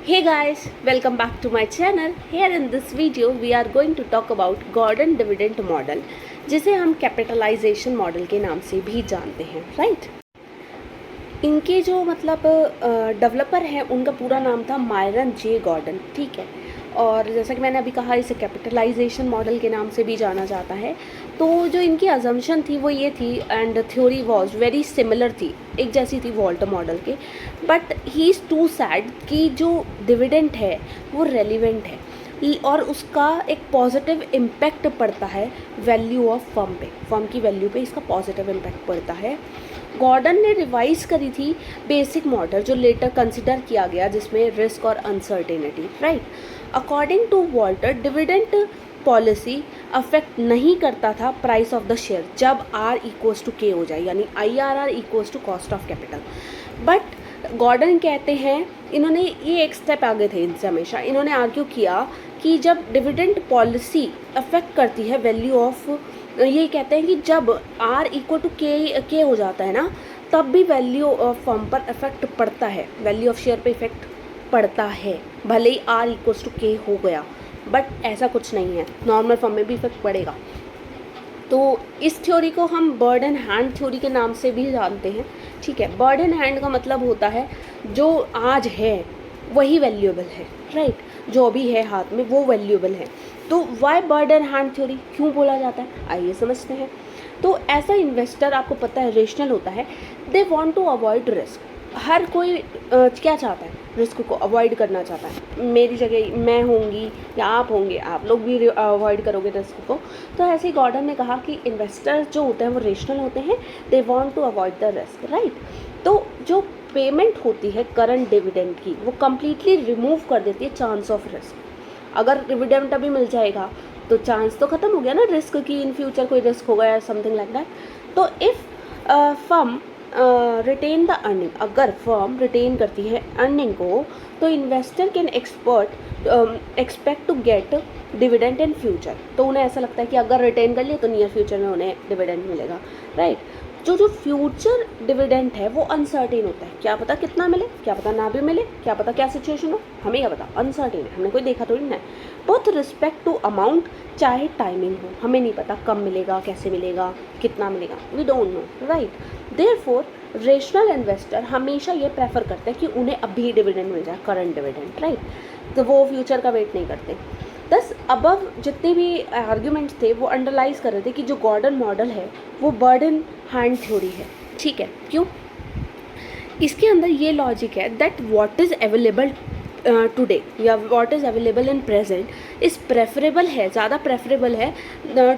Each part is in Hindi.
Hey guys, welcome back to my channel. Here in this video we are going to talk about Gordon dividend model, जिसे हम कैपिटलाइजेशन मॉडल के नाम से भी जानते हैं, राइट। इनके जो डेवलपर हैं उनका पूरा नाम था मायरन जे गॉर्डन, ठीक है। और जैसा कि मैंने अभी कहा, इसे कैपिटलाइजेशन मॉडल के नाम से भी जाना जाता है। तो जो इनकी अजम्पशन थी वो ये थी, and theory was very similar थी, एक जैसी थी वॉल्टर मॉडल के। But he is to said कि जो डिविडेंड है वो रेलिवेंट है और उसका एक पॉजिटिव इम्पैक्ट पड़ता है वैल्यू ऑफ फर्म पे, फर्म की वैल्यू पे इसका पॉजिटिव इम्पैक्ट पड़ता है। गॉर्डन ने रिवाइज करी थी बेसिक मॉडल जो लेटर कंसिडर किया गया, जिसमें रिस्क और uncertainty, right. According to Walter, dividend policy affect नहीं करता था प्राइस ऑफ द शेयर जब R इक्वल्स टू K हो जाए, यानी IRR equals to cost of capital. But Gordon कहते हैं, इन्होंने ये एक स्टेप आगे थे इनसे हमेशा, इन्होंने आर्ग्यू किया कि जब डिविडेंड पॉलिसी अफेक्ट करती है वैल्यू ऑफ, ये कहते हैं कि जब R इक्वल टू K हो जाता है ना, तब भी वैल्यू ऑफ फर्म पर इफेक्ट पड़ता है, वैल्यू ऑफ शेयर पे इफेक्ट पड़ता है, भले ही R इक्वल्स टू K हो गया। बट ऐसा कुछ नहीं है, नॉर्मल फॉर्म में भी इफेक्ट पड़ेगा। तो इस थ्योरी को हम बर्ड एंड हैंड थ्योरी के नाम से भी जानते हैं, ठीक है। बर्ड एंड हैंड का मतलब होता है जो आज है वही वैल्यूएबल है, राइट। जो अभी है हाथ में वो वैल्यूएबल है। तो why bird and hand theory क्यों बोला जाता है, आइए समझते हैं। तो ऐसा इन्वेस्टर, आपको पता है, रेशनल होता है। They want to avoid risk. हर कोई क्या चाहता है, रिस्क को अवॉइड करना चाहता है। मेरी जगह मैं होंगी या आप होंगे, आप लोग भी अवॉइड करोगे रिस्क को। तो ऐसे ही गॉर्डन ने कहा कि इन्वेस्टर जो होते हैं वो रेशनल होते हैं, they want to avoid the risk, right. तो जो पेमेंट होती है करंट डिविडेंड की, वो कम्प्लीटली रिमूव कर देती है चांस ऑफ रिस्क। अगर डिविडेंड अभी मिल जाएगा तो चांस तो ख़त्म हो गया ना रिस्क की, इन फ्यूचर कोई रिस्क होगा या समथिंग लाइक दैट। तो if firm retain the earning, अगर फर्म रिटेन करती है अर्निंग को, तो investor can expect to get dividend in future. तो उन्हें ऐसा लगता है कि अगर रिटेन कर लिया तो नियर फ्यूचर में उन्हें डिविडेंड मिलेगा, राइट। जो फ्यूचर डिविडेंड है वो अनसर्टेन होता है, क्या पता कितना मिले, क्या पता ना भी मिले, क्या पता क्या सिचुएशन हो, हमें क्या पता, अनसर्टेन है, हमने कोई देखा थोड़ी ना है। बोथ रिस्पेक्ट टू अमाउंट, चाहे टाइमिंग हो, हमें नहीं पता कब मिलेगा, कैसे मिलेगा, कितना मिलेगा, we don't know, right. Therefore rational investor हमेशा ये प्रेफर करते हैं कि उन्हें अभी डिविडेंड मिल जाए, करंट डिविडेंड, राइट। तो वो फ्यूचर का वेट नहीं करते। दस अबव जितने भी आर्ग्यूमेंट्स थे वो अंडरलाइज कर रहे थे कि जो गॉर्डन मॉडल है वो बर्ड एंड हैंड थ्योरी है, ठीक है। क्यों? इसके अंदर ये लॉजिक है that what is available today या what is available in present is preferable है, ज़्यादा प्रेफरेबल है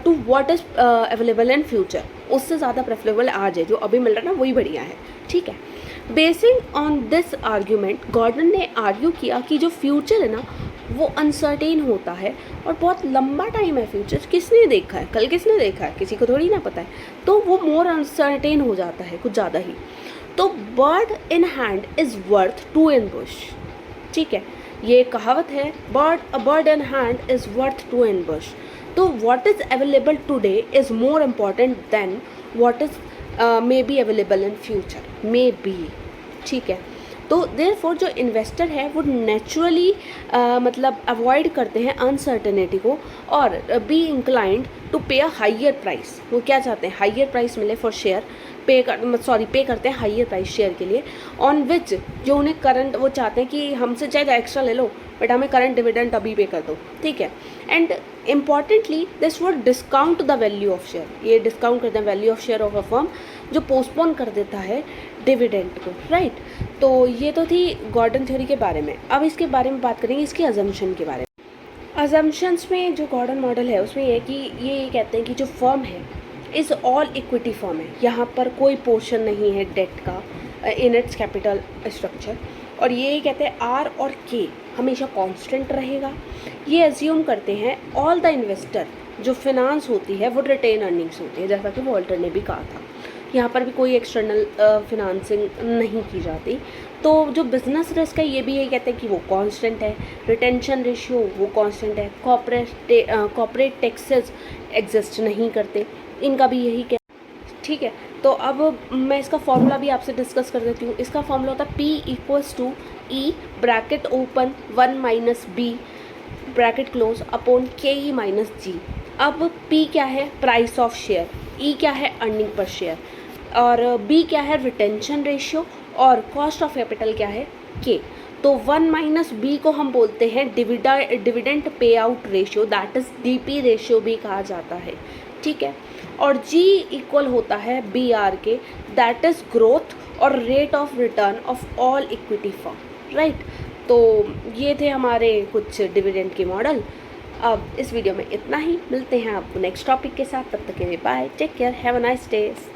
to what is available in future. उससे ज़्यादा प्रेफरेबल आज है, जो अभी मिल रहा है ना वही बढ़िया है, ठीक है। Basing on this argument, Gordon ने आर्ग्यू किया कि जो फ्यूचर है ना वो अनसर्टेन होता है और बहुत लंबा टाइम है फ्यूचर, किसने देखा है, कल किसने देखा है, किसी को थोड़ी ना पता है। तो वो मोर अनसर्टेन हो जाता है, कुछ ज़्यादा ही। तो bird in hand is worth two in bush, ठीक है। ये कहावत है, bird in hand is worth two in bush. तो what is available today is more important than what is maybe available in future, maybe, ठीक है। तो देयरफॉर जो इन्वेस्टर है वो नेचुरली अवॉइड करते हैं अनसर्टेनिटी को और बी इंक्लाइंड टू पे अ हाइयर प्राइस। वो क्या चाहते हैं, हाइयर प्राइस मिले फॉर शेयर, पे करते हैं हाइयर प्राइस शेयर के लिए, ऑन विच जो उन्हें करंट, वो चाहते हैं कि हमसे चाहे एक्स्ट्रा ले लो बट हमें करंट डिविडेंड अभी पे कर दो, ठीक है। And importantly this would discount the value of share, ये डिस्काउंट करते हैं value of share of a firm, जो पोस्टपोन कर देता है डिविडेंड को, राइट। तो ये तो थी गॉर्डन थ्योरी के बारे में। अब इसके बारे में बात करेंगे इसकी अजम्पशन के बारे में। अजम्पशंस में जो गॉर्डन मॉडल है उसमें ये कि ये कहते हैं कि जो फर्म है इज़ ऑल इक्विटी फर्म है, यहाँ पर कोई पोर्शन नहीं है डेट का इन इट्स कैपिटल स्ट्रक्चर। और ये कहते हैं R और K हमेशा कांस्टेंट रहेगा। ये एज्यूम करते हैं ऑल द इन्वेस्टर, जो फिनांस होती है वो रिटेन अर्निंग्स होती है, जैसा कि वॉल्टर ने भी कहा था। यहाँ पर भी कोई एक्सटर्नल फिनांसिंग नहीं की जाती। तो जो बिजनेस रिस्क है ये भी यही कहते हैं कि वो कांस्टेंट है, रिटेंशन रेशियो वो कांस्टेंट है, कॉर्पोरेट टैक्सेस एग्जिस्ट नहीं करते, इनका भी यही, ठीक है। तो अब मैं इसका फॉर्मूला भी आपसे डिस्कस कर देती हूँ। इसका फॉर्मूला होता है P=E bracket open 1 minus B bracket close upon KE minus G. अब P क्या है, प्राइस ऑफ शेयर, E क्या है, अर्निंग पर शेयर, और B क्या है, रिटेंशन रेशियो, और कॉस्ट ऑफ कैपिटल क्या है, K। तो 1 माइनस बी को हम बोलते हैं dividend pay out ratio, that is DP ratio भी कहा जाता है, ठीक है। और G इक्वल होता है BR के, दैट इज ग्रोथ और rate of return of all equity firm, right. तो ये थे हमारे कुछ डिविडेंड के मॉडल। अब इस वीडियो में इतना ही, मिलते हैं आपको नेक्स्ट टॉपिक के साथ, तब तक के लिए bye, take care, have a nice day.